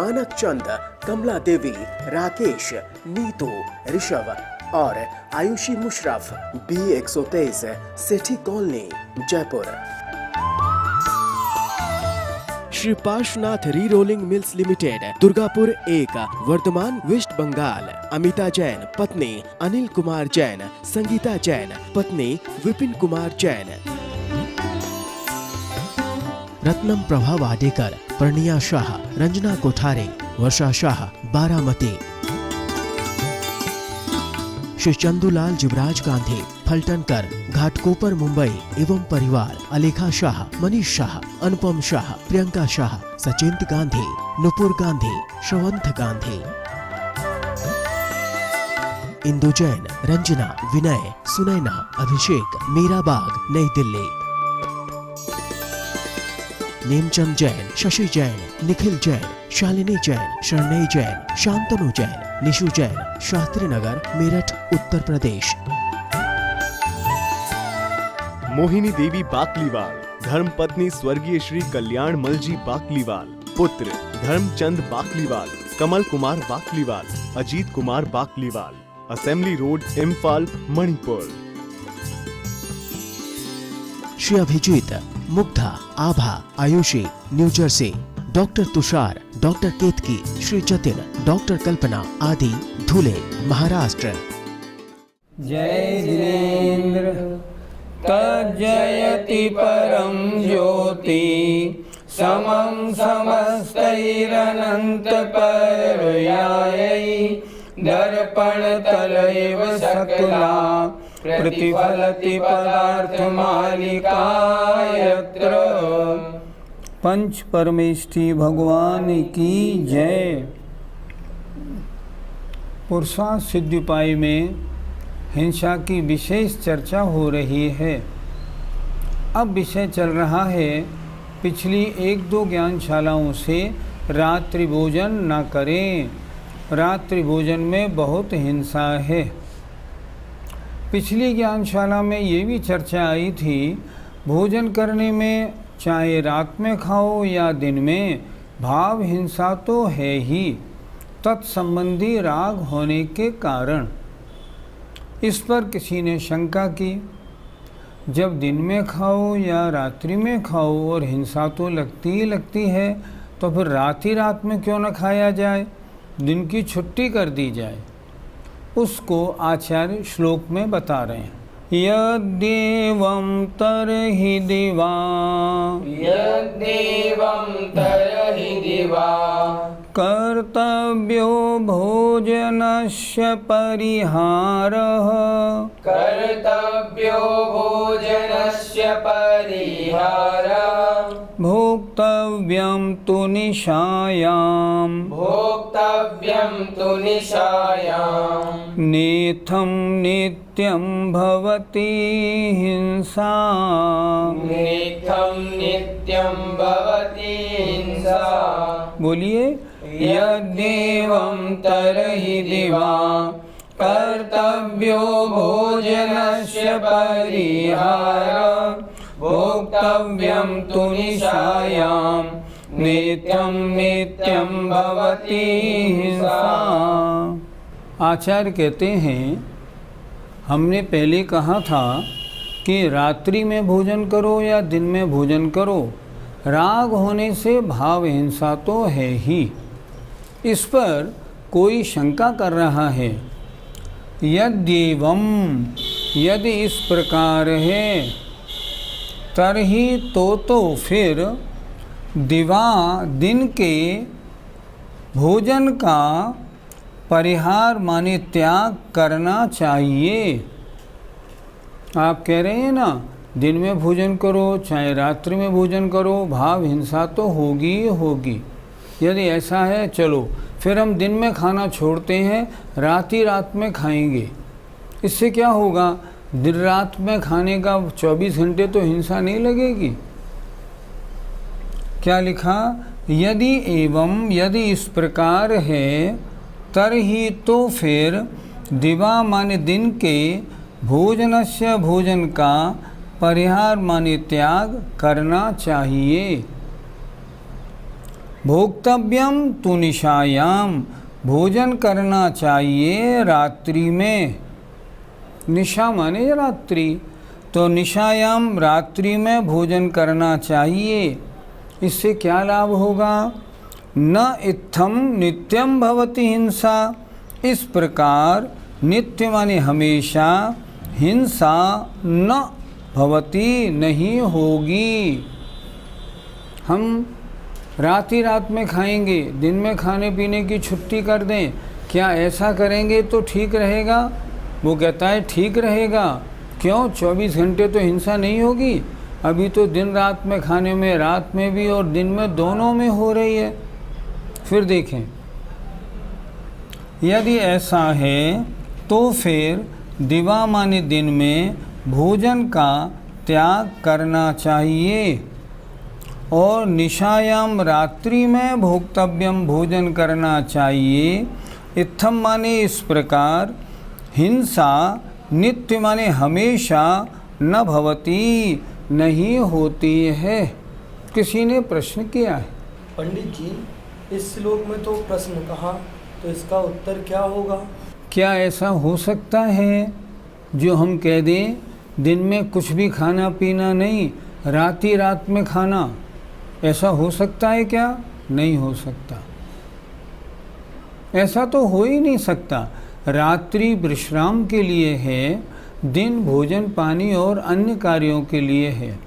मानक चंद, कमला देवी, राकेश, नीतू, ऋषभ और Aayushi Musharraf, B123, Sethi colony, Jaipur. Shri Parshwanath re rolling mills limited, Durgapur 1, Vardhaman, west Bengal. Amita Jain, पत्नी अनिल कुमार जैन, संगीता जैन, पत्नी विपिन कुमार जैन। रत्नम प्रभा वाडेकर, प्रणिया शाह, रंजना कोठारे, वर्षा शाह, बारामती। श्री चंदूलाल जुबराज गांधी, फलटनकर, घाटकोपर, मुंबई एवं परिवार। अलेखा शाह, मनीष शाह, अनुपम शाह, प्रियंका शाह, सचिंत गांधी, नुपुर गांधी, श्रवंत गांधी। इंदु जैन, रंजना, विनय, सुनैना, अभिषेक, मीराबाग, नई दिल्ली। नेमचंद जैन, शशि जैन, निखिल जैन, शालिनी जैन, शरणई जैन, शांतनु जैन, निशु जैन, शास्त्री नगर, मेरठ, उत्तर प्रदेश। मोहिनी देवी बाकलीवाल, धर्मपत्नी स्वर्गीय श्री कल्याण मलजी बाकलीवाल। पुत्र Dharamchand Bakliwal, Kamal Kumar Bakliwal, Ajit Kumar Bakliwal. Assembly road, Imphal, Manipur. Shri Abhijit, Mugdha, Abha, Aayushi, New Jersey. Doctor Tushar, doctor Ketki, Shri Jatin, doctor Kalpana आदि, धुले, महाराष्ट्र। जय जिनेन्द्र तज्जयति परम ज्योति, समं समस्तैरनंत पर्यायै, दर्पण तलैव सकला प्रतिफलति पदार्थ मालिका यत्र। पंच परमेष्ठी भगवान की जय। पुरुषार्थ सिद्धि उपाय में हिंसा की विशेष चर्चा हो रही है। अब विषय चल रहा है पिछली 1-2 ज्ञानशालाओं से रात्रि भोजन न करें। रात्रि भोजन में बहुत हिंसा है। पिछली ज्ञानशाला में ये भी चर्चा आई थी, भोजन करने में चाहे रात में खाओ या दिन में, भाव हिंसा तो है ही, तत्संबंधी राग होने के कारण। इस पर किसी ने शंका की, जब दिन में खाओ या रात्रि में खाओ और हिंसा तो लगती ही लगती है, तो फिर रात में क्यों न खाया जाए, दिन की छुट्टी कर दी जाए। उसको आचार्य श्लोक में बता रहे हैं। यद्देवं तरहि दिवा, यद्देवं तरहि दिवा, कर्तव्यो भोजनस्य परिहारः, कर्तव्यो भोजनस्य परिहारः, भोक्तव्यं तु निशायां, भोक्तव्यं तु निशायां, नेथं नित्यं भवति हिंसा, नित्यं नित्यं भवति हिंसा। बोलिए। यद्देवं तरहि दिवा, कर्तव्यो भोजनस्य परिहारः, भोक्तव्यं तु निशायां, नित्यं नित्यं भवति हिंसा। आचार्य कहते हैं, हमने पहले कहा था कि रात्रि में भोजन करो या दिन में भोजन करो, राग होने से भाव हिंसा तो है ही। इस पर कोई शंका कर रहा है। यद्येवं, यदि इस प्रकार है, तरही तो फिर दिवा, दिन के भोजन का परिहार माने त्याग करना चाहिए। आप कह रहे हैं ना, दिन में भोजन करो चाहे रात्रि में भोजन करो, भाव हिंसा तो होगी ही होगी। यदि ऐसा है, चलो फिर हम दिन में खाना छोड़ते हैं, रात में खाएंगे। इससे क्या होगा, दिन रात में खाने का 24 घंटे तो हिंसा नहीं लगेगी। क्या लिखा, यदि एवं, यदि इस प्रकार है, तरही तो फिर दिवा माने दिन के, भोजनस्य भोजन का, परिहार माने त्याग करना चाहिए। भोक्तव्यम तु निशायाम, भोजन करना चाहिए रात्रि में। निशा माने रात्रि, तो निशायाम रात्रि में भोजन करना चाहिए। इससे क्या लाभ होगा? न इत्थम नित्यम भवति हिंसा, इस प्रकार नित्य माने हमेशा, हिंसा न भवति नहीं होगी। हम रात ही रात में खाएंगे, दिन में खाने पीने की छुट्टी कर दें, क्या ऐसा करेंगे तो ठीक रहेगा? वो कहता है ठीक रहेगा। क्यों? 24 घंटे तो हिंसा नहीं होगी। अभी तो दिन रात में खाने में, रात में भी और दिन में दोनों में हो रही है। फिर देखें, यदि ऐसा है तो फिर दिवा माने दिन में भोजन का त्याग करना चाहिए और निशायाम रात्रि में भोक्तव्यम भोजन करना चाहिए। इत्थम माने इस प्रकार, हिंसा नित्य माने हमेशा, न भवती नहीं होती है। किसी ने प्रश्न किया है। पंडित जी, इस श्लोक में तो प्रश्न कहा, तो इसका उत्तर क्या होगा? क्या ऐसा हो सकता है जो हम कह दें दिन में कुछ भी खाना पीना नहीं, रात ही रात में खाना, ऐसा हो सकता है क्या? नहीं हो सकता। ऐसा तो हो ही नहीं सकता। रात्रि विश्राम के लिए है, दिन भोजन पानी और अन्य कार्यों के लिए है।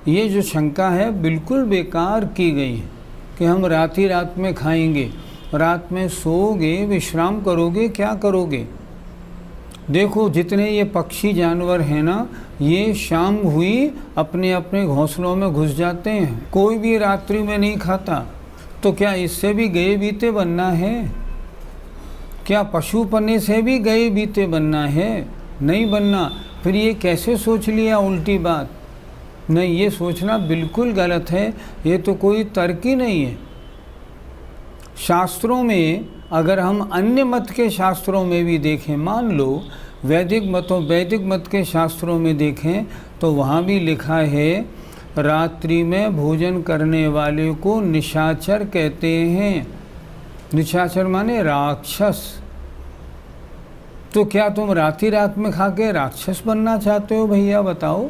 ये जो शंका है बिल्कुल बेकार की गई है कि हम रात ही रात में खाएंगे, रात में सोओगे, विश्राम करोगे, क्या करोगे? देखो जितने ये पक्षी जानवर हैं ना, ये शाम हुई अपने अपने घोंसलों में घुस जाते हैं। कोई भी रात्रि में नहीं खाता। तो क्या इससे भी गए बीते बनना है? क्या पशु पन्ने से भी गए बीते बनना है? नहीं बनना। फिर ये कैसे सोच लिया उल्टी बात? नहीं, ये सोचना बिल्कुल गलत है। ये तो कोई तर्क ही नहीं है। शास्त्रों में अगर हम अन्य मत के शास्त्रों में भी देखें, मान लो वैदिक मत के शास्त्रों में देखें तो वहाँ भी लिखा है रात्रि में भोजन करने वाले को निशाचर कहते हैं। निशाचर माने राक्षस। तो क्या तुम रात ही रात में खा के राक्षस बनना चाहते हो भैया? बताओ,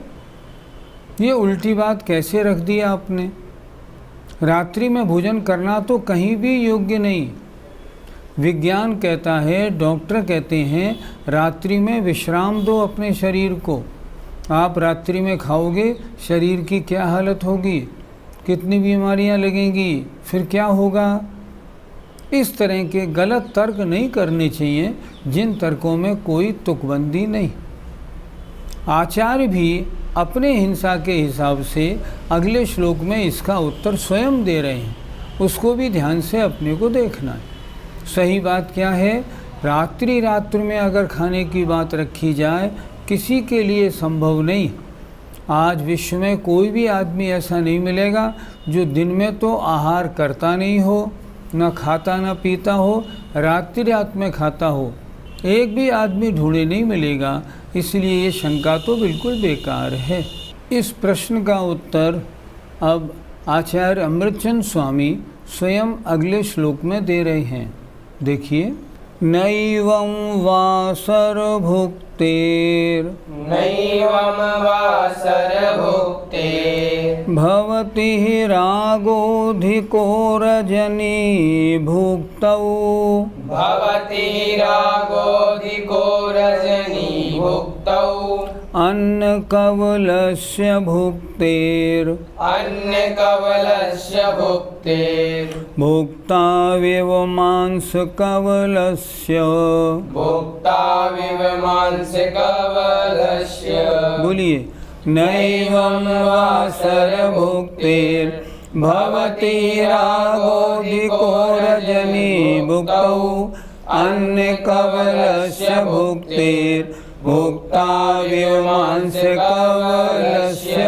ये उल्टी बात कैसे रख दिया आपने? रात्रि में भोजन करना तो कहीं भी योग्य नहीं। विज्ञान कहता है, डॉक्टर कहते हैं रात्रि में विश्राम दो अपने शरीर को। आप रात्रि में खाओगे, शरीर की क्या हालत होगी, कितनी बीमारियां लगेंगी, फिर क्या होगा? इस तरह के गलत तर्क नहीं करने चाहिए जिन तर्कों में कोई तुकबंदी नहीं। आचार्य भी अपने हिंसा के हिसाब से अगले श्लोक में इसका उत्तर स्वयं दे रहे हैं। उसको भी ध्यान से अपने को देखना है। सही बात क्या है? रात्रि में अगर खाने की बात रखी जाए, किसी के लिए संभव नहीं। आज विश्व में कोई भी आदमी ऐसा नहीं मिलेगा जो दिन में तो आहार करता नहीं हो, न खाता न पीता हो, रात में खाता हो। एक भी आदमी ढूंढे नहीं मिलेगा। इसलिए ये शंका तो बिल्कुल बेकार है। इस प्रश्न का उत्तर अब आचार्य अमृतचंद स्वामी स्वयं अगले श्लोक में दे रहे हैं। देखिए, नैवं वासरभुक्तेर् नैवं वासरभुक्तेर् भवति रागोऽधिको रजनीभुक्तौ भवति रागोऽधिको रजनीभुक्तौ अन्नकवलस्य भुक्तेर् अन्नकवलस्य भुक्तेर् भुक्तावेव मांसकवलस्य। भुक्ताविव मांसकवलस्य। बोलिए, नैवं वासरभुक्तेर् भवति रागोऽधिको रजनीभुक्तौ अन्नकवलस्य भुक्तेर् भुक्ताविव मांसकवलस्य।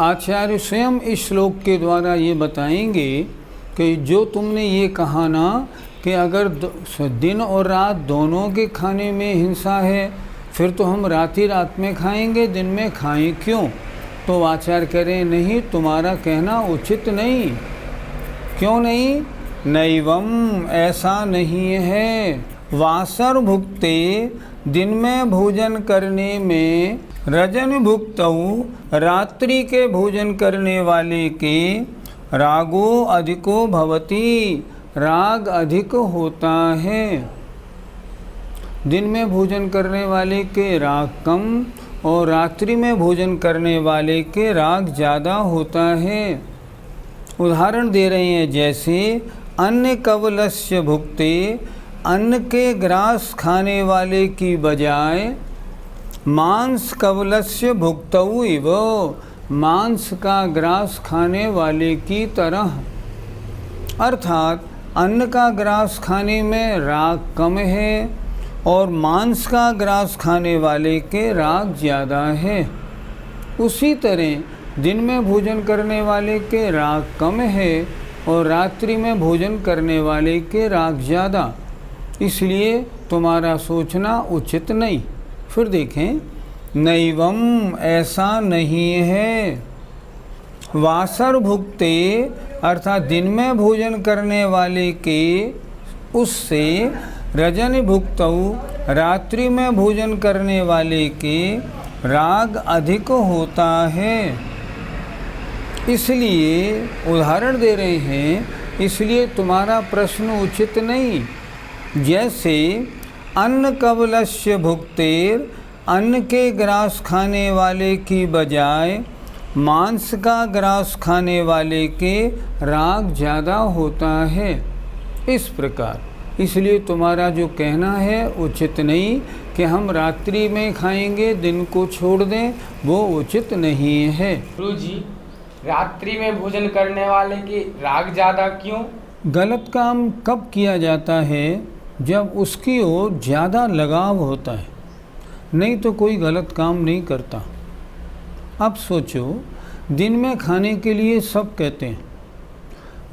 आचार्य स्वयं इस श्लोक के द्वारा ये बताएंगे कि जो तुमने ये कहा ना कि अगर दिन और रात दोनों के खाने में हिंसा है, फिर तो हम रात ही रात में खाएंगे, दिन में खाएं क्यों? तो आचार्य कह रहे हैं नहीं, तुम्हारा कहना उचित नहीं। क्यों नहीं? नैवम, ऐसा नहीं है। वासर भुक्ते, दिन में भोजन करने में, रजन भुक्तऊ, रात्रि के भोजन करने वाले के, रागो अधिको भवति, राग अधिक होता है। दिन में भोजन करने वाले के राग कम और रात्रि में भोजन करने वाले के राग ज़्यादा होता है। उदाहरण दे रहे हैं, जैसे अन्न कवलस्य भुक्ते, अन्न के ग्रास खाने वाले की बजाय मांस कवलस्य भुक्तऊ इव, मांस का ग्रास खाने वाले की तरह। अर्थात अन्न का ग्रास खाने में राग कम है और मांस का ग्रास खाने वाले के राग ज़्यादा है। उसी तरह दिन में भोजन करने वाले के राग कम है और रात्रि में भोजन करने वाले के राग ज़्यादा, इसलिए तुम्हारा सोचना उचित नहीं। फिर देखें, नैवम, ऐसा नहीं है। वासर भुक्ते, अर्थात दिन में भोजन करने वाले के उससे, रजन भुक्तऊ, रात्रि में भोजन करने वाले के राग अधिक होता है। इसलिए उदाहरण दे रहे हैं, इसलिए तुम्हारा प्रश्न उचित नहीं। जैसे अन्न कवलस्य भुक्तेर, अन्न के ग्रास खाने वाले की बजाय मांस का ग्रास खाने वाले के राग ज़्यादा होता है। इस प्रकार, इसलिए तुम्हारा जो कहना है उचित नहीं कि हम रात्रि में खाएंगे दिन को छोड़ दें, वो उचित नहीं है। गुरुजी, रात्रि में भोजन करने वाले के राग ज़्यादा क्यों? गलत काम कब किया जाता है? जब उसकी ओर ज़्यादा लगाव होता है, नहीं तो कोई गलत काम नहीं करता। अब सोचो, दिन में खाने के लिए सब कहते हैं,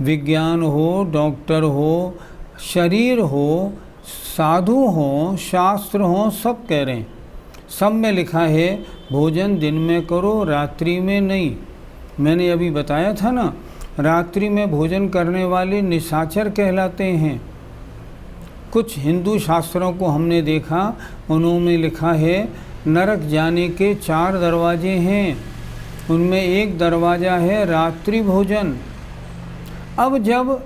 विज्ञान हो, डॉक्टर हो, शरीर हो, साधु हो, शास्त्र हो, सब कह रहे हैं। सब में लिखा है भोजन दिन में करो, रात्रि में नहीं। मैंने अभी बताया था ना, रात्रि में भोजन करने वाले निशाचर कहलाते हैं। कुछ हिंदू शास्त्रों को हमने देखा, उन्होंने लिखा है नरक जाने के 4 दरवाजे हैं, उनमें एक दरवाज़ा है रात्रि भोजन। अब जब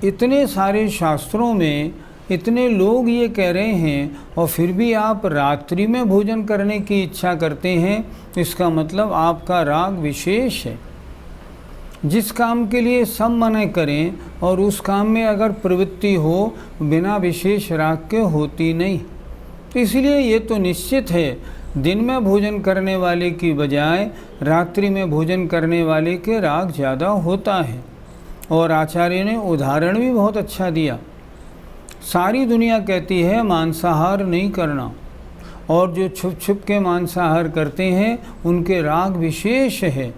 इतने सारे शास्त्रों में इतने लोग ये कह रहे हैं और फिर भी आप रात्रि में भोजन करने की इच्छा करते हैं, इसका मतलब आपका राग विशेष है। जिस काम के लिए सब मना करें और उस काम में अगर प्रवृत्ति हो, बिना विशेष राग के होती नहीं। इसलिए ये तो निश्चित है, दिन में भोजन करने वाले की बजाय रात्रि में भोजन करने वाले के राग ज़्यादा होता है। और आचार्य ने उदाहरण भी बहुत अच्छा दिया। सारी दुनिया कहती है मांसाहार नहीं करना, और जो छुप छुप के मांसाहार करते हैं उनके राग विशेष है।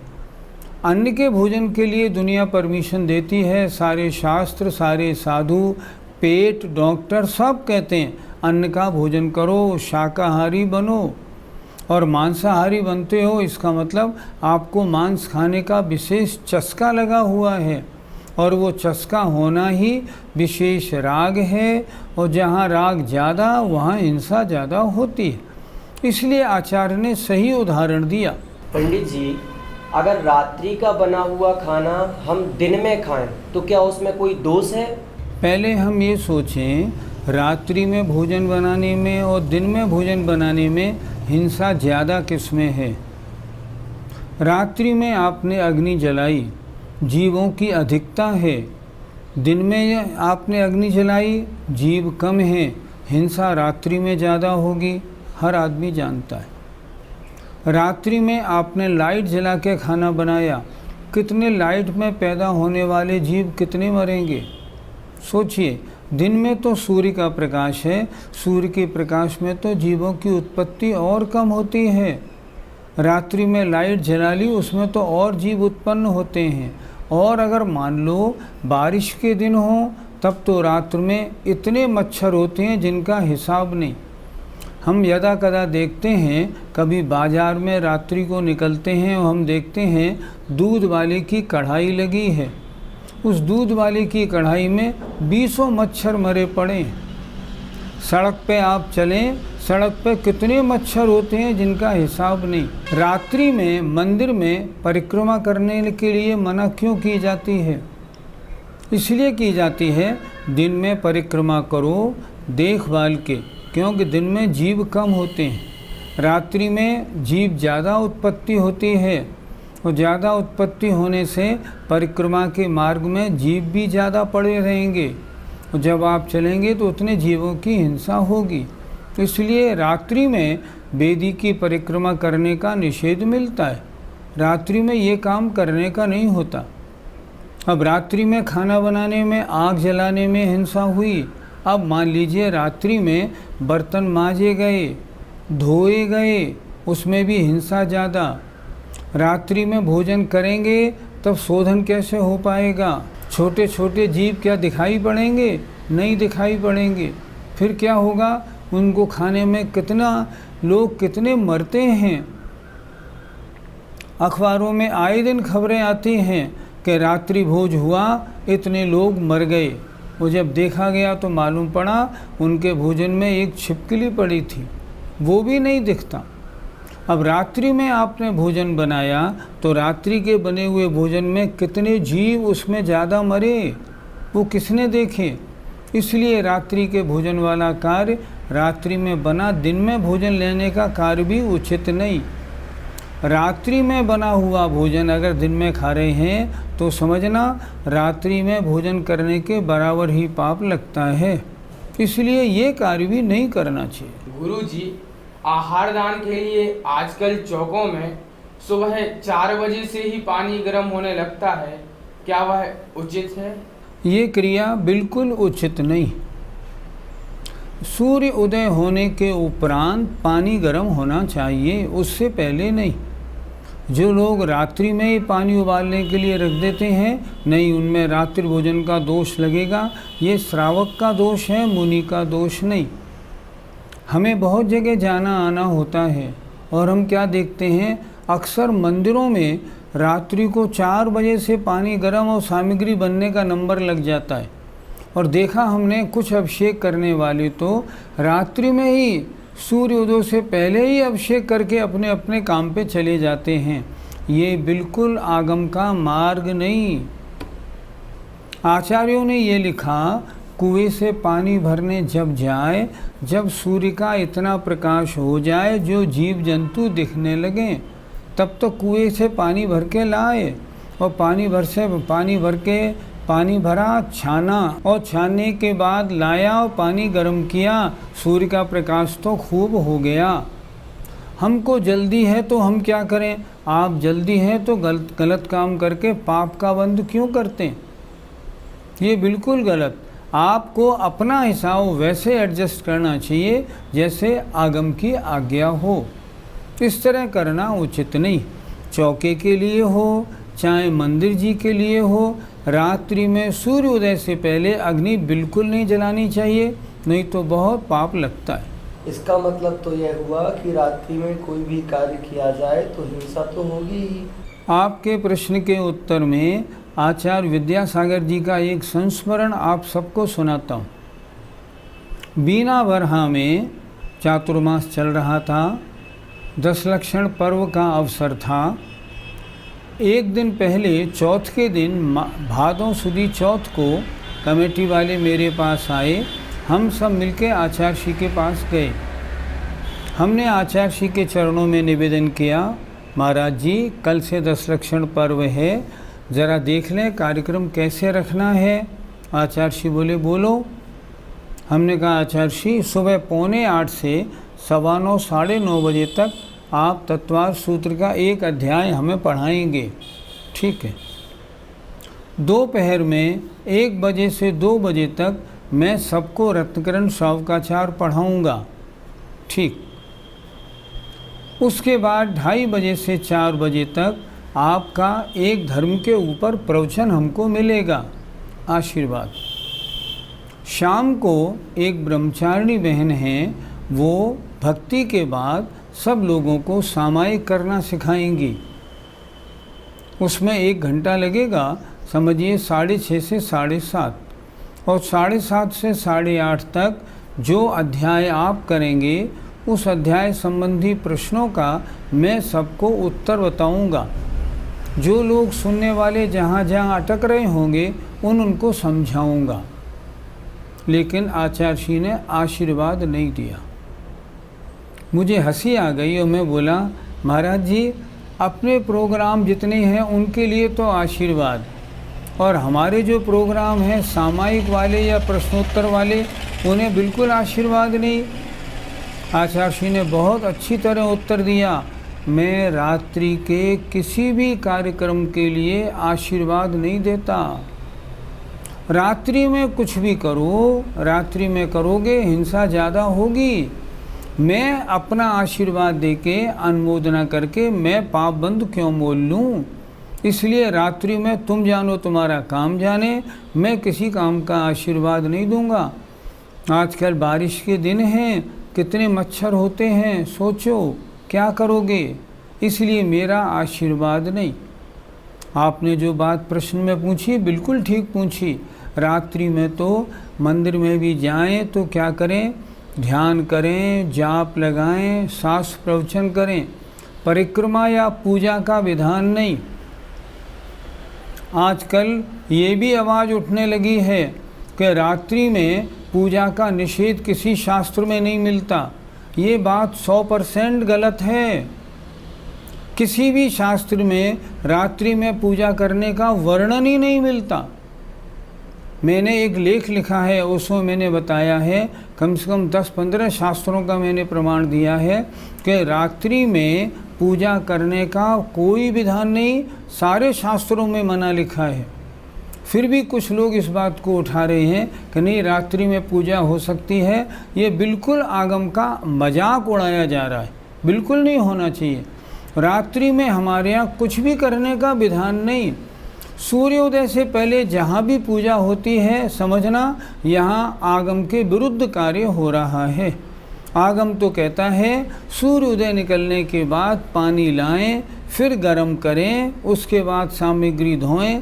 अन्न के भोजन के लिए दुनिया परमिशन देती है, सारे शास्त्र, सारे साधु, पेट, डॉक्टर सब कहते हैं अन्न का भोजन करो, शाकाहारी बनो। और मांसाहारी बनते हो, इसका मतलब आपको मांस खाने का विशेष चस्का लगा हुआ है, और वो चस्का होना ही विशेष राग है, और जहाँ राग ज़्यादा वहाँ हिंसा ज़्यादा होती है। इसलिए आचार्य ने सही उदाहरण दिया। पंडित जी, अगर रात्रि का बना हुआ खाना हम दिन में खाएं तो क्या उसमें कोई दोष है? पहले हम ये सोचें, रात्रि में भोजन बनाने में और दिन में भोजन बनाने में हिंसा ज़्यादा किस में है? रात्रि में आपने अग्नि जलाई, जीवों की अधिकता है। दिन में आपने अग्नि जलाई, जीव कम है, हिंसा रात्रि में ज़्यादा होगी, हर आदमी जानता है। रात्रि में आपने लाइट जला के खाना बनाया, कितने लाइट में पैदा होने वाले जीव कितने मरेंगे? सोचिए, दिन में तो सूर्य का प्रकाश है, सूर्य के प्रकाश में तो जीवों की उत्पत्ति और कम होती है। रात्रि में लाइट जला ली, उसमें तो और जीव उत्पन्न होते हैं। और अगर मान लो बारिश के दिन हो, तब तो रात्र में इतने मच्छर होते हैं जिनका हिसाब नहीं। हम यदा कदा देखते हैं, कभी बाज़ार में रात्रि को निकलते हैं और हम देखते हैं दूध वाले की कढ़ाई लगी है, उस दूध वाले की कढ़ाई में 20 मच्छर मरे पड़े। सड़क पे आप चलें, सड़क पे कितने मच्छर होते हैं जिनका हिसाब नहीं। रात्रि में मंदिर में परिक्रमा करने के लिए मना क्यों की जाती है? इसलिए की जाती है, दिन में परिक्रमा करो देखभाल के, क्योंकि दिन में जीव कम होते हैं, रात्रि में जीव ज़्यादा उत्पत्ति होती है, और ज़्यादा उत्पत्ति होने से परिक्रमा के मार्ग में जीव भी ज़्यादा पड़े रहेंगे, और जब आप चलेंगे तो उतने जीवों की हिंसा होगी। तो इसलिए रात्रि में वेदी की परिक्रमा करने का निषेध मिलता है। रात्रि में ये काम करने का नहीं होता। अब रात्रि में खाना बनाने में, आग जलाने में हिंसा हुई। अब मान लीजिए रात्रि में बर्तन मांजे गए, धोए गए, उसमें भी हिंसा ज़्यादा। रात्रि में भोजन करेंगे तब शोधन कैसे हो पाएगा? छोटे छोटे जीव क्या दिखाई पड़ेंगे? नहीं दिखाई पड़ेंगे। फिर क्या होगा? उनको खाने में कितना लोग कितने मरते हैं। अखबारों में आए दिन खबरें आती हैं कि रात्रि भोज हुआ, इतने लोग मर गए, और जब देखा गया तो मालूम पड़ा उनके भोजन में एक छिपकली पड़ी थी, वो भी नहीं दिखता। अब रात्रि में आपने भोजन बनाया तो रात्रि के बने हुए भोजन में कितने जीव उसमें ज़्यादा मरे, वो किसने देखे? इसलिए रात्रि के भोजन वाला कार्य रात्रि में बना, दिन में भोजन लेने का कार्य भी उचित नहीं। रात्रि में बना हुआ भोजन अगर दिन में खा रहे हैं तो समझना रात्रि में भोजन करने के बराबर ही पाप लगता है। इसलिए ये कार्य भी नहीं करना चाहिए। गुरुजी, आहार दान के लिए आजकल चौकों में सुबह 4 बजे से ही पानी गर्म होने लगता है, क्या वह उचित है? ये क्रिया बिल्कुल उचित नहीं। सूर्य उदय होने के उपरांत पानी गर्म होना चाहिए, उससे पहले नहीं। जो लोग रात्रि में ही पानी उबालने के लिए रख देते हैं, नहीं, उनमें रात्रि भोजन का दोष लगेगा। ये श्रावक का दोष है, मुनि का दोष नहीं। हमें बहुत जगह जाना आना होता है और हम क्या देखते हैं, अक्सर मंदिरों में रात्रि को 4 बजे से पानी गर्म और सामग्री बनने का नंबर लग जाता है। और देखा हमने कुछ अभिषेक करने वाले तो रात्रि में ही सूर्योदय से पहले ही अभिषेक करके अपने अपने काम पे चले जाते हैं। ये बिल्कुल आगम का मार्ग नहीं। आचार्यों ने ये लिखा, कुएं से पानी भरने जब जाए, जब सूर्य का इतना प्रकाश हो जाए जो जीव जंतु दिखने लगे, तब तो कुएं से पानी भर के लाए, और पानी भरा, छाना, और छानने के बाद लाया और पानी गर्म किया। सूर्य का प्रकाश तो खूब हो गया। हमको जल्दी है तो हम क्या करें? आप जल्दी हैं तो गलत काम करके पाप का बंध क्यों करते हैं? ये बिल्कुल गलत। आपको अपना हिसाब वैसे एडजस्ट करना चाहिए जैसे आगम की आज्ञा हो। इस तरह करना उचित नहीं। चौके के लिए हो चाहे मंदिर जी के लिए हो, रात्रि में सूर्योदय से पहले अग्नि बिल्कुल नहीं जलानी चाहिए, नहीं तो बहुत पाप लगता है। इसका मतलब तो यह हुआ कि रात्रि में कोई भी कार्य किया जाए तो हिंसा तो होगी ही। आपके प्रश्न के उत्तर में आचार्य विद्यासागर जी का एक संस्मरण आप सबको सुनाता हूँ। बीना बरहा में चातुर्मास चल रहा था, 10 लक्षण पर्व का अवसर था। एक दिन पहले चौथ के दिन भादों सुदी चौथ को कमेटी वाले मेरे पास आए। हम सब मिलके आचार्य श्री के पास गए। हमने आचार्य श्री के चरणों में निवेदन किया, महाराज जी कल से 10 लक्षण पर्व है, ज़रा देख लें कार्यक्रम कैसे रखना है। आचार्य श्री बोले बोलो। हमने कहा आचार्य श्री सुबह 7:45 से 9:15 साढ़े 9 बजे तक आप तत्वार सूत्र का एक अध्याय हमें पढ़ाएंगे। ठीक है। दोपहर में 1 बजे से 2 बजे तक मैं सबको रत्नकरण श्रावकाचार पढ़ाऊँगा। ठीक। उसके बाद 2:30 बजे से 4 बजे तक आपका एक धर्म के ऊपर प्रवचन हमको मिलेगा, आशीर्वाद। शाम को एक ब्रह्मचारिणी बहन हैं, वो भक्ति के बाद सब लोगों को सामायिक करना सिखाएंगी। उसमें 1 घंटा लगेगा, समझिए 6:30 से 7:30, और 7:30 से 8:30 तक जो अध्याय आप करेंगे उस अध्याय संबंधी प्रश्नों का मैं सबको उत्तर बताऊंगा। जो लोग सुनने वाले जहाँ जहाँ अटक रहे होंगे उनको समझाऊंगा। लेकिन आचार्य श्री ने आशीर्वाद नहीं दिया। मुझे हंसी आ गई और मैं बोला, महाराज जी अपने प्रोग्राम जितने हैं उनके लिए तो आशीर्वाद, और हमारे जो प्रोग्राम हैं सामायिक वाले या प्रश्नोत्तर वाले उन्हें बिल्कुल आशीर्वाद नहीं। आचार्य श्री ने बहुत अच्छी तरह उत्तर दिया, मैं रात्रि के किसी भी कार्यक्रम के लिए आशीर्वाद नहीं देता। रात्रि में कुछ भी करो, रात्रि में करोगे हिंसा ज़्यादा होगी। मैं अपना आशीर्वाद देके अनुमोदना करके मैं पाप बंद क्यों मोल लूँ? इसलिए रात्रि में तुम जानो तुम्हारा काम जाने, मैं किसी काम का आशीर्वाद नहीं दूंगा। आजकल बारिश के दिन हैं, कितने मच्छर होते हैं, सोचो क्या करोगे? इसलिए मेरा आशीर्वाद नहीं। आपने जो बात प्रश्न में पूछी बिल्कुल ठीक पूछी। रात्रि में तो मंदिर में भी जाएं तो क्या करें? ध्यान करें, जाप लगाएं, शास्त्र प्रवचन करें, परिक्रमा या पूजा का विधान नहीं। आजकल ये भी आवाज़ उठने लगी है कि रात्रि में पूजा का निषेध किसी शास्त्र में नहीं मिलता। ये बात 100% गलत है। किसी भी शास्त्र में रात्रि में पूजा करने का वर्णन ही नहीं मिलता। मैंने एक लेख लिखा है, उसमें मैंने बताया है, कम से कम 10-15 शास्त्रों का मैंने प्रमाण दिया है कि रात्रि में पूजा करने का कोई विधान नहीं, सारे शास्त्रों में मना लिखा है। फिर भी कुछ लोग इस बात को उठा रहे हैं कि नहीं रात्रि में पूजा हो सकती है। ये बिल्कुल आगम का मजाक उड़ाया जा रहा है, बिल्कुल नहीं होना चाहिए। रात्रि में हमारे यहाँ कुछ भी करने का विधान नहीं। सूर्योदय से पहले जहाँ भी पूजा होती है समझना यहाँ आगम के विरुद्ध कार्य हो रहा है। आगम तो कहता है सूर्योदय निकलने के बाद पानी लाएं, फिर गर्म करें, उसके बाद सामग्री धोएं,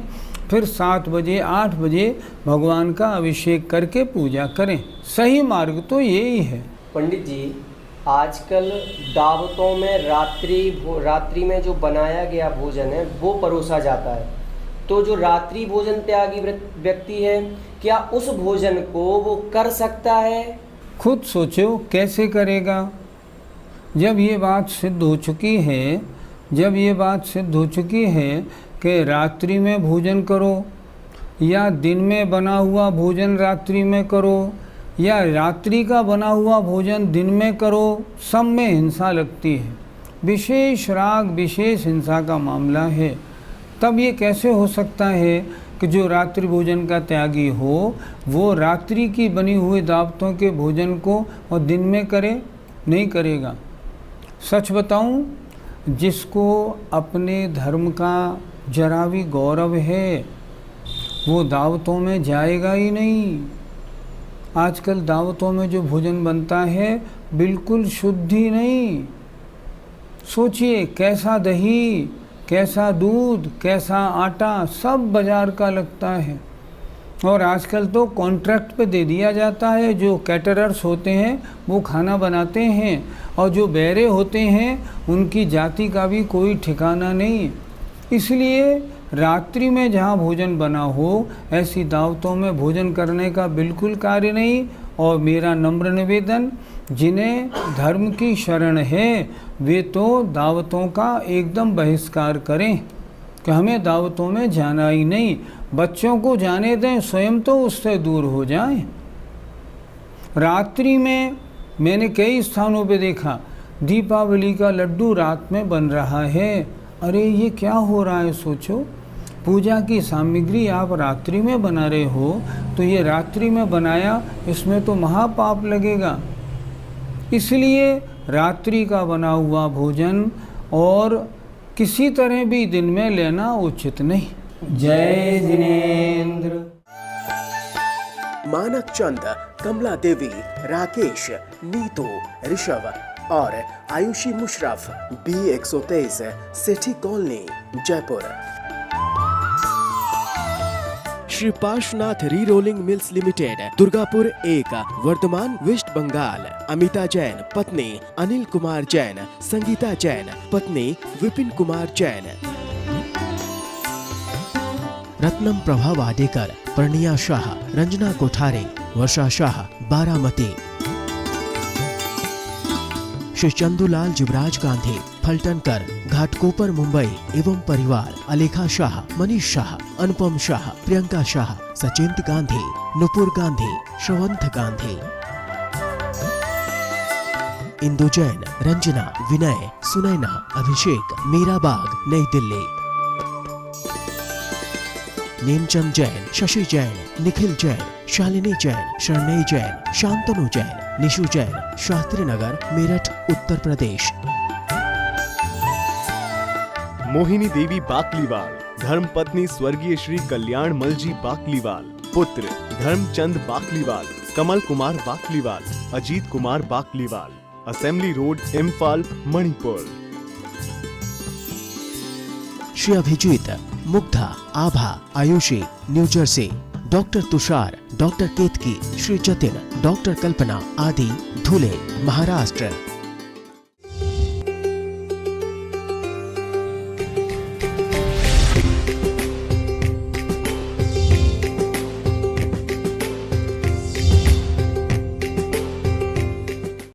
फिर 7 बजे 8 बजे भगवान का अभिषेक करके पूजा करें। सही मार्ग तो यही है। पंडित जी, आजकल दावतों में रात्रि में जो बनाया गया भोजन है वो परोसा जाता है। तो जो रात्रि भोजन त्यागी व्यक्ति है, क्या उस भोजन को वो कर सकता है? खुद सोचो कैसे करेगा। जब ये बात सिद्ध हो चुकी है कि रात्रि में भोजन करो या दिन में बना हुआ भोजन रात्रि में करो या रात्रि का बना हुआ भोजन दिन में करो, सब में हिंसा लगती है। विशेष राग, विशेष हिंसा का मामला है। तब ये कैसे हो सकता है कि जो रात्रि भोजन का त्यागी हो वो रात्रि की बनी हुई दावतों के भोजन को और दिन में करे? नहीं करेगा। सच बताऊं, जिसको अपने धर्म का जरा भी गौरव है वो दावतों में जाएगा ही नहीं। आजकल दावतों में जो भोजन बनता है बिल्कुल शुद्ध ही नहीं। सोचिए कैसा दही, कैसा दूध, कैसा आटा, सब बाजार का लगता है। और आजकल तो कॉन्ट्रैक्ट पे दे दिया जाता है। जो कैटरर्स होते हैं वो खाना बनाते हैं, और जो बैरे होते हैं उनकी जाति का भी कोई ठिकाना नहीं। इसलिए रात्रि में जहाँ भोजन बना हो ऐसी दावतों में भोजन करने का बिल्कुल कार्य नहीं। और मेरा नम्र निवेदन, जिन्हें धर्म की शरण है वे तो दावतों का एकदम बहिष्कार करें कि हमें दावतों में जाना ही नहीं। बच्चों को जाने दें, स्वयं तो उससे दूर हो जाएं। रात्रि में मैंने कई स्थानों पे देखा दीपावली का लड्डू रात में बन रहा है। अरे ये क्या हो रहा है? सोचो, पूजा की सामग्री आप रात्रि में बना रहे हो तो ये रात्रि में बनाया, इसमें तो महापाप लगेगा। इसलिए रात्रि का बना हुआ भोजन और किसी तरह भी दिन में लेना उचित नहीं। जय जिनेंद्र। मानक चंद, कमला देवी, राकेश, नीतू, ऋषभ और Aayushi Musharraf, B123, Sethi colony, Jaipur. Shri Parshwanath re rolling mills limited, Durgapur 1, Vardhaman, west Bengal. Amita Jain पत्नी अनिल कुमार जैन, संगीता जैन पत्नी विपिन कुमार जैन। रत्नम प्रभा वाडेकर, प्रणिया शाह, रंजना कोठारे, वर्षा शाह, बारामती। श्री चंदूलाल जुबराज गांधी, फलटनकर, घाटकोपर, मुंबई एवं परिवार। अलेखा शाह, मनीष शाह, अनुपम शाह, प्रियंका शाह, सचिंत गांधी, नुपुर गांधी, श्रवंत गांधी। इंदु जैन, रंजना, विनय, सुनैना, अभिषेक, मीराबाग, नई दिल्ली। नेमचंद जैन, शशि जैन, निखिल जैन, शालिनी जैन, शरणई जैन, शांतनु जैन, निशु जैन, शास्त्री नगर, मेरठ, उत्तर प्रदेश। मोहिनी देवी बाकलीवाल, धर्मपत्नी स्वर्गीय श्री कल्याण मलजी बाकलीवाल। पुत्र Dharamchand Bakliwal, Kamal Kumar Bakliwal, Ajit Kumar Bakliwal. Assembly road, Imphal, Manipur. Shri Abhijit, Mugdha, Abha, Aayushi, New Jersey. Doctor Tushar, doctor Ketki, Shri Jatin, doctor Kalpana आदि, धुले, महाराष्ट्र।